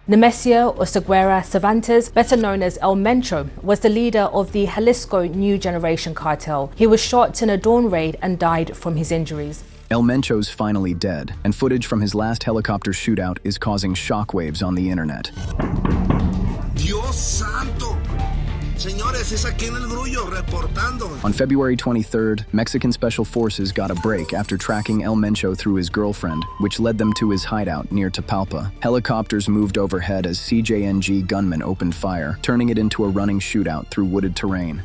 Nemesio Oseguera Cervantes, better known as El Mencho, was the leader of the Jalisco New Generation cartel. He was shot in a dawn raid and died from his injuries. El Mencho's finally dead, and footage from his last helicopter shootout is causing shockwaves on the internet. Dios santo! Señores, es aquí en el Grullo, reportando. On February 23rd, Mexican Special Forces got a break after tracking El Mencho through his girlfriend, which led them to his hideout near Tapalpa. Helicopters moved overhead as CJNG gunmen opened fire, turning it into a running shootout through wooded terrain.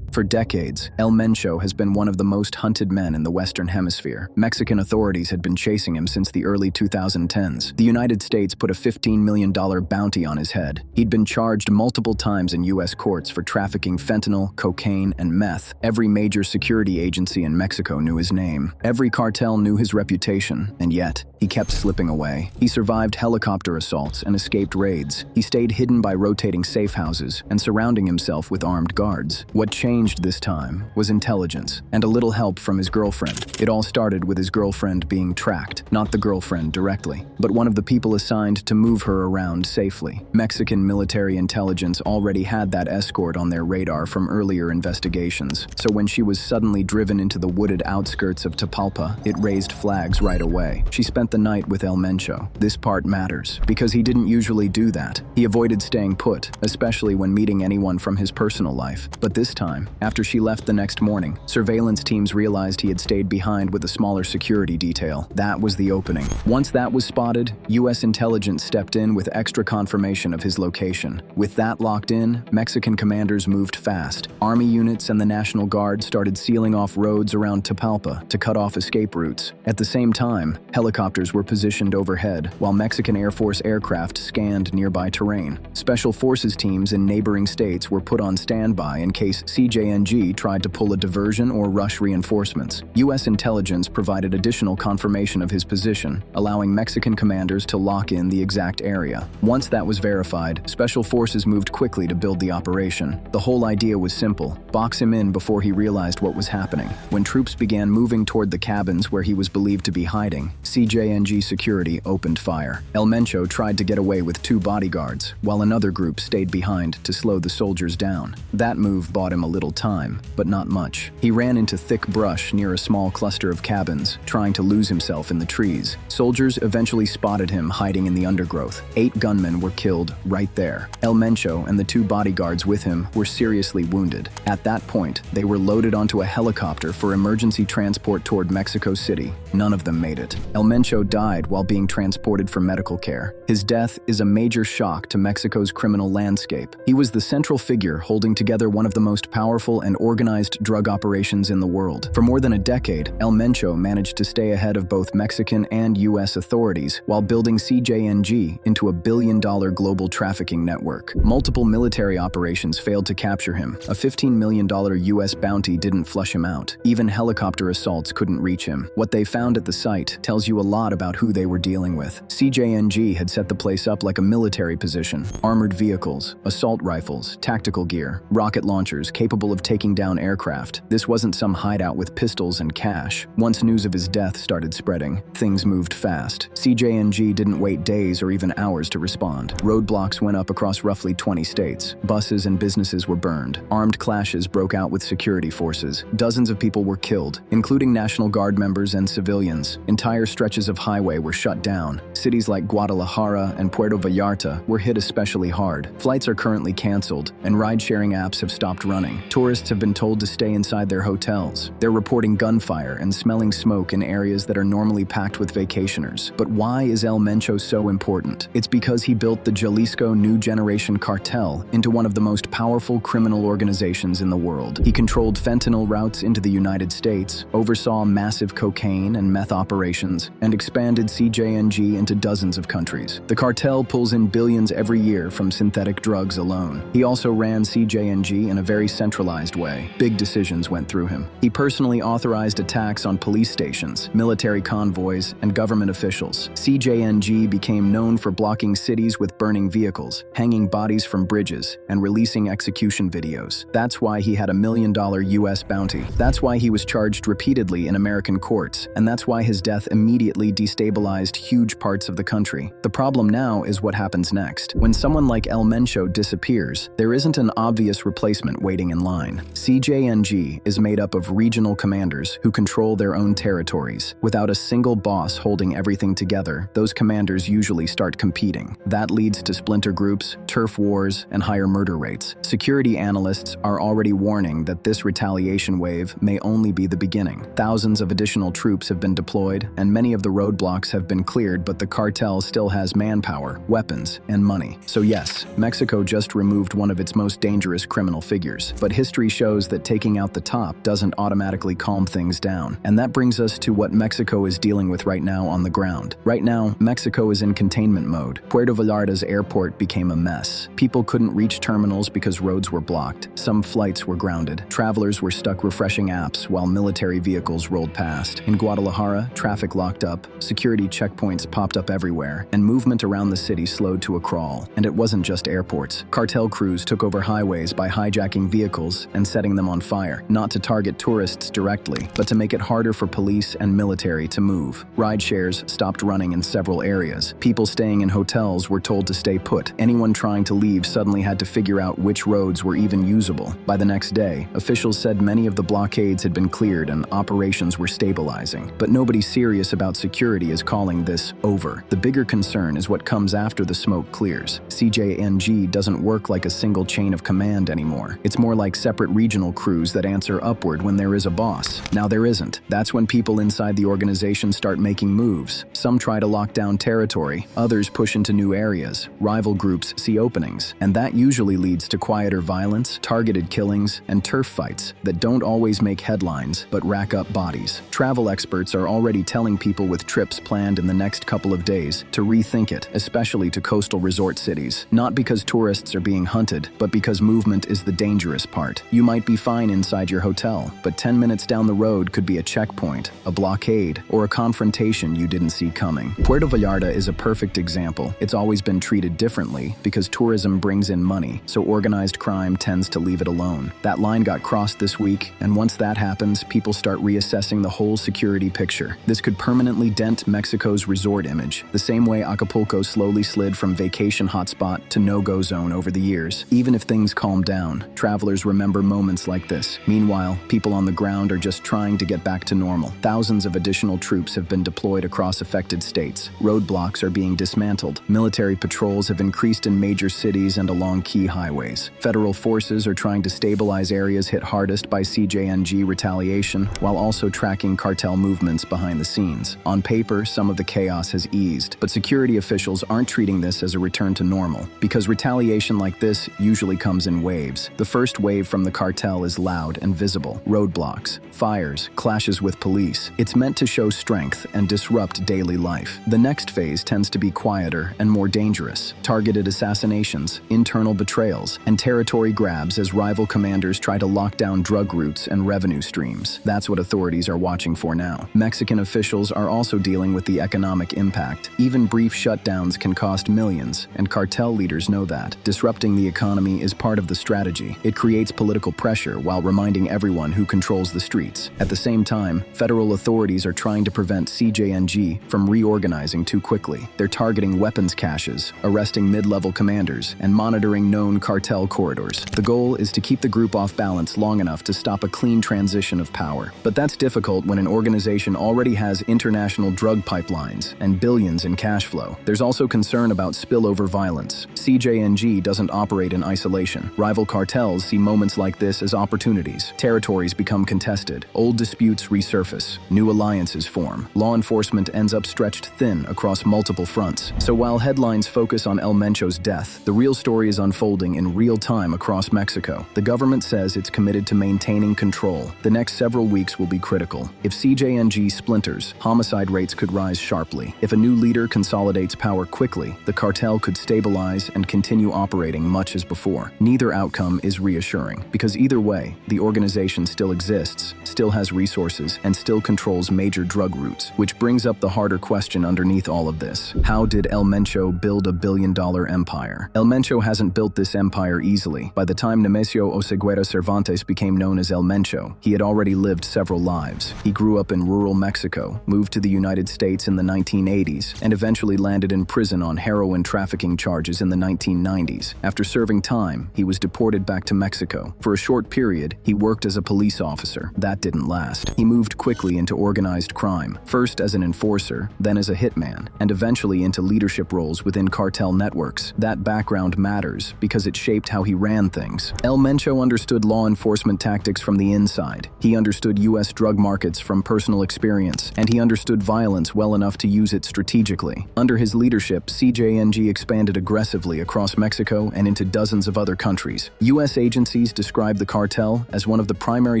For decades, El Mencho has been one of the most hunted men in the Western Hemisphere. Mexican authorities had been chasing him since the early 2010s. The United States put a $15 million bounty on his head. He'd been charged multiple times in U.S. courts for trafficking fentanyl, cocaine, and meth. Every major security agency in Mexico knew his name. Every cartel knew his reputation, and yet, he kept slipping away. He survived helicopter assaults and escaped raids. He stayed hidden by rotating safe houses and surrounding himself with armed guards. What changed this time was intelligence and a little help from his girlfriend. It all started with his girlfriend being tracked, not the girlfriend directly, but one of the people assigned to move her around safely. Mexican military intelligence already had that escort on their radar from earlier investigations, so when she was suddenly driven into the wooded outskirts of Tapalpa, it raised flags right away. She spent the night with El Mencho. This part matters, because he didn't usually do that. He avoided staying put, especially when meeting anyone from his personal life. But this time, after she left the next morning, surveillance teams realized he had stayed behind with a smaller security detail. That was the opening. Once that was spotted, U.S. intelligence stepped in with extra confirmation of his location. With that locked in, Mexican commanders moved fast. Army units and the National Guard started sealing off roads around Tapalpa to cut off escape routes. At the same time, helicopters were positioned overhead, while Mexican Air Force aircraft scanned nearby terrain. Special Forces teams in neighboring states were put on standby in case CJNG tried to pull a diversion or rush reinforcements. U.S. intelligence provided additional confirmation of his position, allowing Mexican commanders to lock in the exact area. Once that was verified, Special Forces moved quickly to build the operation. The whole idea was simple: box him in before he realized what was happening. When troops began moving toward the cabins where he was believed to be hiding, CJNG security opened fire. El Mencho tried to get away with 2 bodyguards, while another group stayed behind to slow the soldiers down. That move bought him a little time, but not much. He ran into thick brush near a small cluster of cabins, trying to lose himself in the trees. Soldiers eventually spotted him hiding in the undergrowth. 8 gunmen were killed right there. El Mencho and the 2 bodyguards with him were seriously wounded. At that point, they were loaded onto a helicopter for emergency transport toward Mexico City. None of them made it. El Mencho died while being transported for medical care. His death is a major shock to Mexico's criminal landscape. He was the central figure holding together one of the most powerful and organized drug operations in the world. For more than a decade, El Mencho managed to stay ahead of both Mexican and U.S. authorities while building CJNG into a billion-dollar global trafficking network. Multiple military operations failed to capture him. A $15 million U.S. bounty didn't flush him out. Even helicopter assaults couldn't reach him. What they found at the site tells you a lot about who they were dealing with. CJNG had set the place up like a military position. Armored vehicles, assault rifles, tactical gear, rocket launchers capable of taking down aircraft. This wasn't some hideout with pistols and cash. Once news of his death started spreading, things moved fast. CJNG didn't wait days or even hours to respond. Roadblocks went up across roughly 20 states. Buses and businesses were burned. Armed clashes broke out with security forces. Dozens of people were killed, including National Guard members and civilians. Entire stretches of highway were shut down. Cities like Guadalajara and Puerto Vallarta were hit especially hard. Flights are currently canceled, and ride-sharing apps have stopped running. Tourists have been told to stay inside their hotels. They're reporting gunfire and smelling smoke in areas that are normally packed with vacationers. But why is El Mencho so important? It's because he built the Jalisco New Generation cartel into one of the most powerful criminal organizations in the world. He controlled fentanyl routes into the United States, oversaw massive cocaine and meth operations, and expanded CJNG into dozens of countries. The cartel pulls in billions every year from synthetic drugs alone. He also ran CJNG in a very centralized centralized way. Big decisions went through him. He personally authorized attacks on police stations, military convoys, and government officials. CJNG became known for blocking cities with burning vehicles, hanging bodies from bridges, and releasing execution videos. That's why he had $1 million US bounty. That's why he was charged repeatedly in American courts, and that's why his death immediately destabilized huge parts of the country. The problem now is what happens next. When someone like Mencho disappears, there isn't an obvious replacement waiting in line. CJNG is made up of regional commanders who control their own territories. Without a single boss holding everything together, those commanders usually start competing. That leads to splinter groups, turf wars, and higher murder rates. Security analysts are already warning that this retaliation wave may only be the beginning. Thousands of additional troops have been deployed, and many of the roadblocks have been cleared, but the cartel still has manpower, weapons, and money. So yes, Mexico just removed one of its most dangerous criminal figures. But history shows that taking out the top doesn't automatically calm things down. And that brings us to what Mexico is dealing with right now on the ground. Right now, Mexico is in containment mode. Puerto Vallarta's airport became a mess. People couldn't reach terminals because roads were blocked. Some flights were grounded. Travelers were stuck refreshing apps while military vehicles rolled past. In Guadalajara, traffic locked up, security checkpoints popped up everywhere, and movement around the city slowed to a crawl. And it wasn't just airports. Cartel crews took over highways by hijacking vehicles and setting them on fire, not to target tourists directly, but to make it harder for police and military to move. Ride shares stopped running in several areas. People staying in hotels were told to stay put. Anyone trying to leave suddenly had to figure out which roads were even usable. By the next day, officials said many of the blockades had been cleared and operations were stabilizing. But nobody serious about security is calling this over. The bigger concern is what comes after the smoke clears. CJNG doesn't work like a single chain of command anymore. It's more like separate regional crews that answer upward when there is a boss. Now there isn't. That's when people inside the organization start making moves. Some try to lock down territory, others push into new areas. Rival groups see openings, and that usually leads to quieter violence, targeted killings, and turf fights that don't always make headlines but rack up bodies. Travel experts are already telling people with trips planned in the next couple of days to rethink it, especially to coastal resort cities. Not because tourists are being hunted, but because movement is the dangerous part. You might be fine inside your hotel, but 10 minutes down the road could be a checkpoint, a blockade, or a confrontation you didn't see coming. Puerto Vallarta is a perfect example. It's always been treated differently because tourism brings in money, so organized crime tends to leave it alone. That line got crossed this week, and once that happens, people start reassessing the whole security picture. This could permanently dent Mexico's resort image, the same way Acapulco slowly slid from vacation hotspot to no-go zone over the years. Even if things calm down, travelers remember moments like this. Meanwhile, people on the ground are just trying to get back to normal. Thousands of additional troops have been deployed across affected states. Roadblocks are being dismantled. Military patrols have increased in major cities and along key highways. Federal forces are trying to stabilize areas hit hardest by CJNG retaliation, while also tracking cartel movements behind the scenes. On paper, some of the chaos has eased, but security officials aren't treating this as a return to normal, because retaliation like this usually comes in waves. The first wave from the cartel is loud and visible. Roadblocks, fires, clashes with police. It's meant to show strength and disrupt daily life. The next phase tends to be quieter and more dangerous. Targeted assassinations, internal betrayals, and territory grabs as rival commanders try to lock down drug routes and revenue streams. That's what authorities are watching for now. Mexican officials are also dealing with the economic impact. Even brief shutdowns can cost millions, and cartel leaders know that. Disrupting the economy is part of the strategy. It creates political pressure while reminding everyone who controls the streets. At the same time, federal authorities are trying to prevent CJNG from reorganizing too quickly. They're targeting weapons caches, arresting mid-level commanders, and monitoring known cartel corridors. The goal is to keep the group off balance long enough to stop a clean transition of power. But that's difficult when an organization already has international drug pipelines and billions in cash flow. There's also concern about spillover violence. CJNG doesn't operate in isolation. Rival cartels see moments like this as opportunities. Territories become contested. Old disputes resurface. New alliances form. Law enforcement ends up stretched thin across multiple fronts. So while headlines focus on Mencho's death, the real story is unfolding in real time across Mexico. The government says it's committed to maintaining control. The next several weeks will be critical. If CJNG splinters, homicide rates could rise sharply. If a new leader consolidates power quickly, the cartel could stabilize and continue operating much as before. Neither outcome is reassuring. laundering, because either way, the organization still exists, still has resources, and still controls major drug routes. Which brings up the harder question underneath all of this. How did El Mencho build a billion-dollar empire? El Mencho hasn't built this empire easily. By the time Nemesio Oseguera Cervantes became known as El Mencho, he had already lived several lives. He grew up in rural Mexico, moved to the United States in the 1980s, and eventually landed in prison on heroin trafficking charges in the 1990s. After serving time, he was deported back to Mexico. For a short period, he worked as a police officer. That didn't last. He moved quickly into organized crime, first as an enforcer, then as a hitman, and eventually into leadership roles within cartel networks. That background matters because it shaped how he ran things. El Mencho understood law enforcement tactics from the inside. He understood U.S. drug markets from personal experience, and he understood violence well enough to use it strategically. Under his leadership, CJNG expanded aggressively across Mexico and into dozens of other countries. U.S. agencies describe the cartel as one of the primary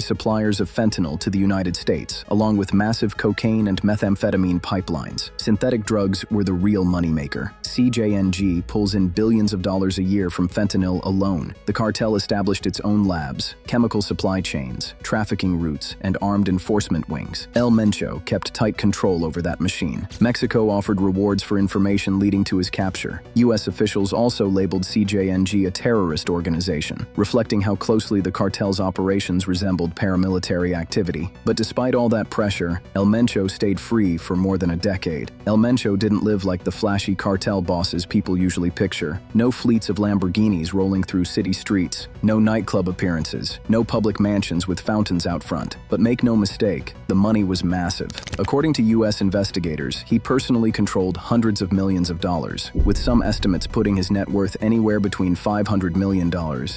suppliers of fentanyl to the United States, along with massive cocaine and methamphetamine pipelines. Synthetic drugs were the real moneymaker. CJNG pulls in billions of dollars a year from fentanyl alone. The cartel established its own labs, chemical supply chains, trafficking routes, and armed enforcement wings. El Mencho kept tight control over that machine. Mexico offered rewards for information leading to his capture. U.S. officials also labeled CJNG a terrorist organization, reflecting how closely the cartel's operations resembled paramilitary activity. But despite all that pressure, El Mencho stayed free for more than a decade. El Mencho didn't live like the flashy cartel bosses people usually picture. No fleets of Lamborghinis rolling through city streets, no nightclub appearances, no public mansions with fountains out front. But make no mistake, the money was massive. According to U.S. investigators, he personally controlled hundreds of millions of dollars, with some estimates putting his net worth anywhere between $500 million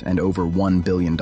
and over $1 billion.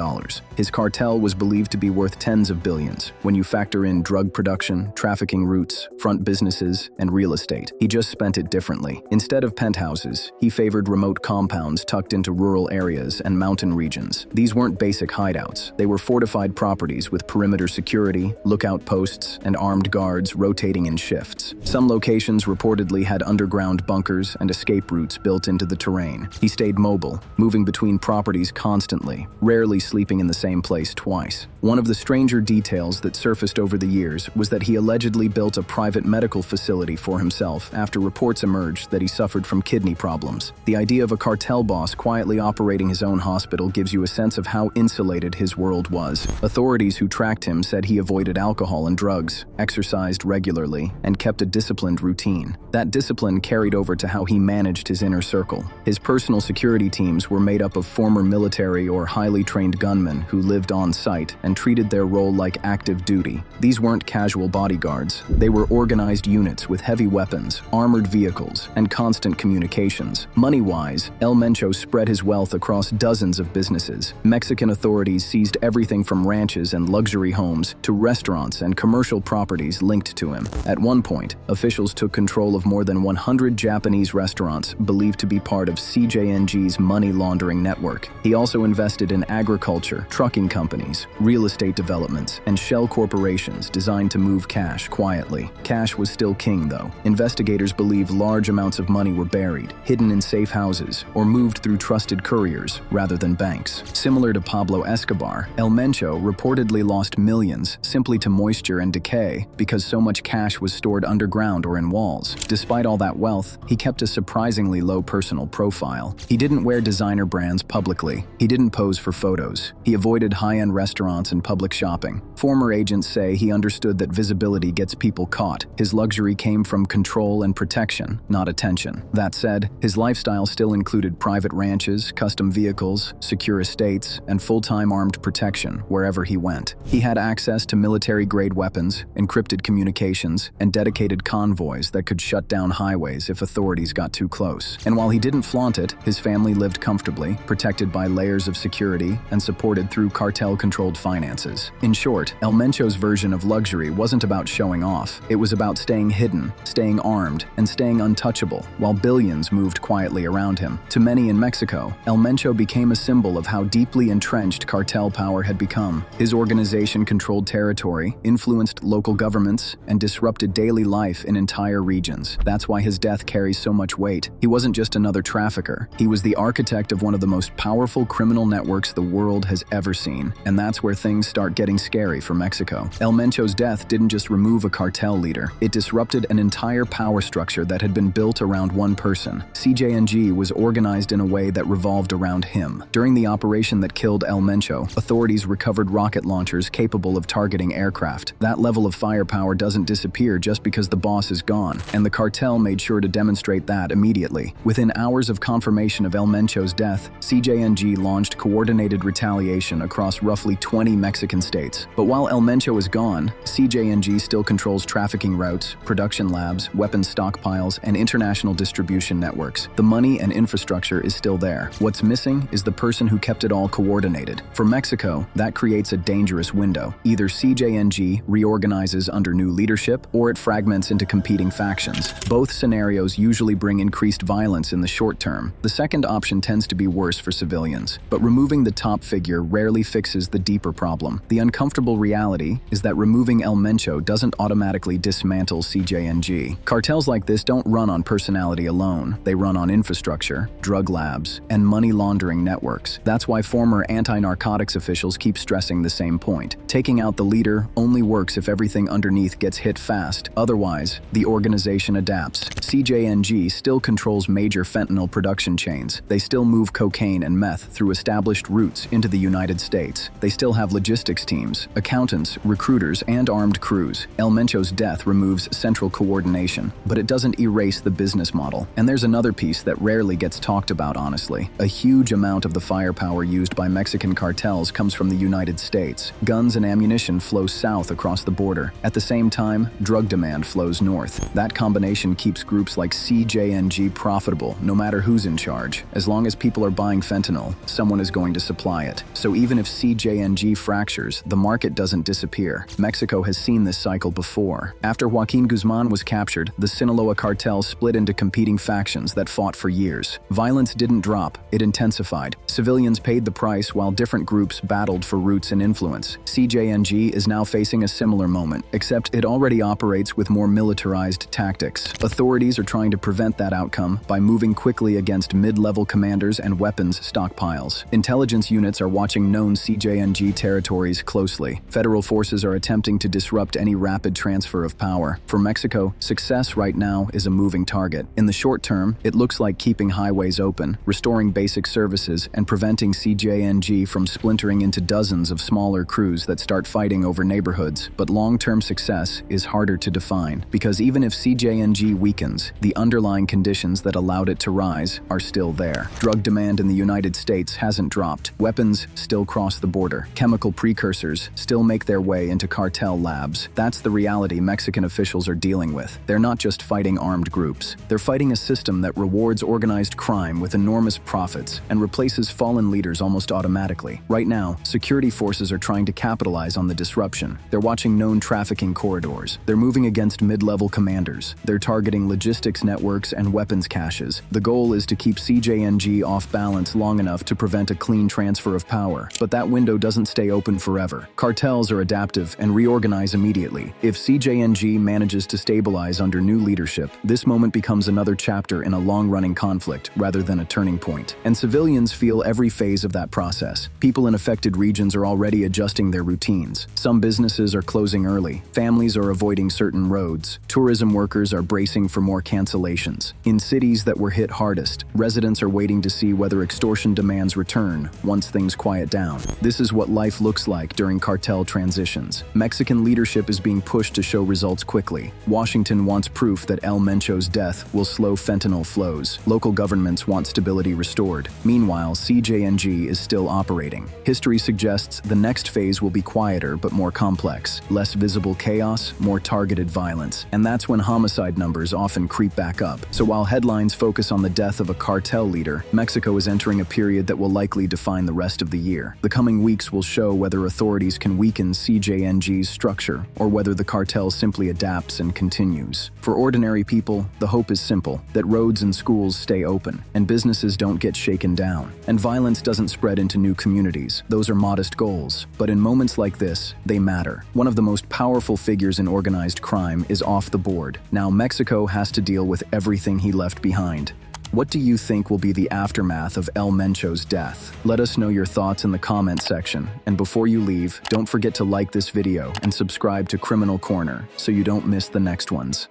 His cartel was believed to be worth tens of billions when you factor in drug production, trafficking routes, front businesses, and real estate. He just spent it differently. Instead of penthouses, he favored remote compounds tucked into rural areas and mountain regions. These weren't basic hideouts. They were fortified properties with perimeter security, lookout posts, and armed guards rotating in shifts. Some locations reportedly had underground bunkers and escape routes built into the terrain. He stayed mobile, moving between properties constantly, rarely sleeping in the same place twice. One of the stranger details that surfaced over the years was that he allegedly built a private medical facility for himself after reports emerged that he suffered from kidney problems. The idea of a cartel boss quietly operating his own hospital gives you a sense of how insulated his world was. Authorities who tracked him said he avoided alcohol and drugs, exercised regularly, and kept a disciplined routine. That discipline carried over to how he managed his inner circle. His personal security teams were made up of former military or highly trained gunmen who lived on site and treated their role like active duty. These weren't casual bodyguards. They were organized units with heavy weapons, armored vehicles, and constant communications. Money-wise, El Mencho spread his wealth across dozens of businesses. Mexican authorities seized everything from ranches and luxury homes to restaurants and commercial properties linked to him. At one point, officials took control of more than 100 Japanese restaurants believed to be part of CJNG's money laundering network. He also invested in agriculture, trucking companies, real estate developments, and shell corporations designed to move cash quietly. Cash was still king, though. Investigators believe large amounts of money were buried, hidden in safe houses, or moved through trusted couriers rather than banks. Similar to Pablo Escobar, El Mencho reportedly lost millions simply to moisture and decay because so much cash was stored underground or in walls. Despite all that wealth, he kept a surprisingly low personal profile. He didn't wear designer brands publicly. He didn't pose for photos. He avoided high-end restaurants and public shopping. Former agents say he understood that visibility gets people caught. His luxury came from control and protection, not attention. That said, his lifestyle still included private ranches, custom vehicles, secure estates, and full-time armed protection wherever he went. He had access to military-grade weapons, encrypted communications, and dedicated convoys that could shut down highways if authorities got too close. And while he didn't flaunt it, his family lived comfortably, protected by layers of security and supported through cartel-controlled finances. In short, El Mencho's version of luxury wasn't about showing off. It was about staying hidden, staying armed, and staying untouchable, while billions moved quietly around him. To many in Mexico, El Mencho became a symbol of how deeply entrenched cartel power had become. His organization controlled territory, influenced local governments, and disrupted daily life in entire regions. That's why his death carries so much weight. He wasn't just another trafficker. He was the architect of one of the most powerful criminal networks the world has ever seen, and that's where things start getting scary for Mexico. El Mencho's death didn't just remove a cartel leader, it disrupted an entire power structure that had been built around one person. CJNG was organized in a way that revolved around him. During the operation that killed El Mencho, authorities recovered rocket launchers capable of targeting aircraft. That level of firepower doesn't disappear just because the boss is gone, and the cartel made sure to demonstrate that immediately. Within hours of confirmation of El Mencho's death, CJNG launched coordinated retaliation across roughly 20 Mexican states. But while El Mencho is gone, CJNG still controls trafficking routes, production labs, weapons stockpiles, and international distribution networks. The money and infrastructure is still there. What's missing is the person who kept it all coordinated. For Mexico, that creates a dangerous window. Either CJNG reorganizes under new leadership, or it fragments into competing factions. Both scenarios usually bring increased violence in the short term. The second option tends to be worse for civilians. But removing the top figure rarely fixes the deeper problem. The uncomfortable reality is that removing El Mencho doesn't automatically dismantle CJNG. Cartels like this don't run on personality alone. They run on infrastructure, drug labs, and money laundering networks. That's why former anti-narcotics officials keep stressing the same point. Taking out the leader only works if everything underneath gets hit fast. Otherwise, the organization adapts. CJNG still controls major fentanyl production chains. They still move cocaine and meth through established routes into the United States. They still have logistics teams, accountants, recruiters, and armed crews. El Mencho's death removes central coordination, but it doesn't erase the business model. And there's another piece that rarely gets talked about honestly. A huge amount of the firepower used by Mexican cartels comes from the United States. Guns and ammunition flow south across the border. At the same time, drug demand flows north. That combination keeps groups like CJNG profitable, no matter who's in charge. As long as people are buying fentanyl, someone is going to supply it. So even if CJNG fractures, the market doesn't disappear. Mexico has seen this cycle before. After Joaquin Guzman was captured, the Sinaloa cartel split into competing factions that fought for years. Violence didn't drop, it intensified. Civilians paid the price while different groups battled for roots and influence. CJNG is now facing a similar moment, except it already operates with more militarized tactics. Authorities are trying to prevent that outcome by moving quickly against mid-level commanders and weapons stockpiles. Intelligence units are watching known CJNG territories closely. Federal forces are attempting to disrupt any rapid transfer of power. For Mexico, success right now is a moving target. In the short term, it looks like keeping highways open, restoring basic services, and preventing CJNG from splintering into dozens of smaller crews that start fighting over neighborhoods. But long-term success is harder to define, because even if CJNG weakens, the underlying conditions that allowed it to rise are still there. Drug demand in the United States hasn't dropped. Weapons still cross the border. Chemical precursors still make their way into cartel labs. That's the reality Mexican officials are dealing with. They're not just fighting armed groups. They're fighting a system that rewards organized crime with enormous profits and replaces fallen leaders almost automatically. Right now, security forces are trying to capitalize on the disruption. They're watching known trafficking corridors. They're moving against mid-level commanders. They're targeting logistics networks and weapons caches. The goal is to keep CJNG off balance long enough to prevent a clean transfer of power. But that window doesn't stay open forever. Cartels are adaptive and reorganize immediately. If CJNG manages to stabilize under new leadership, this moment becomes another chapter in a long-running conflict rather than a turning point. And civilians feel every phase of that process. People in affected regions are already adjusting their routines. Some businesses are closing early. Families are avoiding certain roads. Tourism workers are bracing for more cancellations. In cities that were hit hardest, residents are waiting to see whether extortion demands return once things quiet down. This is what life looks like during cartel transitions. Mexican leadership is being pushed to show results quickly. Washington wants proof that El Mencho's death will slow fentanyl flows. Local governments want stability restored. Meanwhile, CJNG is still operating. History suggests the next phase will be quieter but more complex. Less visible chaos, more targeted violence. And that's when homicide numbers often creep back up. So while headlines focus on the death of a cartel leader, Mexico is entering a period that will likely define the rest of the year. The coming weeks will show whether authorities can weaken CJNG's structure or whether the cartel simply adapts and continues. For ordinary people, the hope is simple, that roads and schools stay open, and businesses don't get shaken down, and violence doesn't spread into new communities. Those are modest goals, but in moments like this, they matter. One of the most powerful figures in organized crime is off the board. Now Mexico has to deal with everything he left behind. What do you think will be the aftermath of El Mencho's death? Let us know your thoughts in the comment section. And before you leave, don't forget to like this video and subscribe to Criminal Corner so you don't miss the next ones.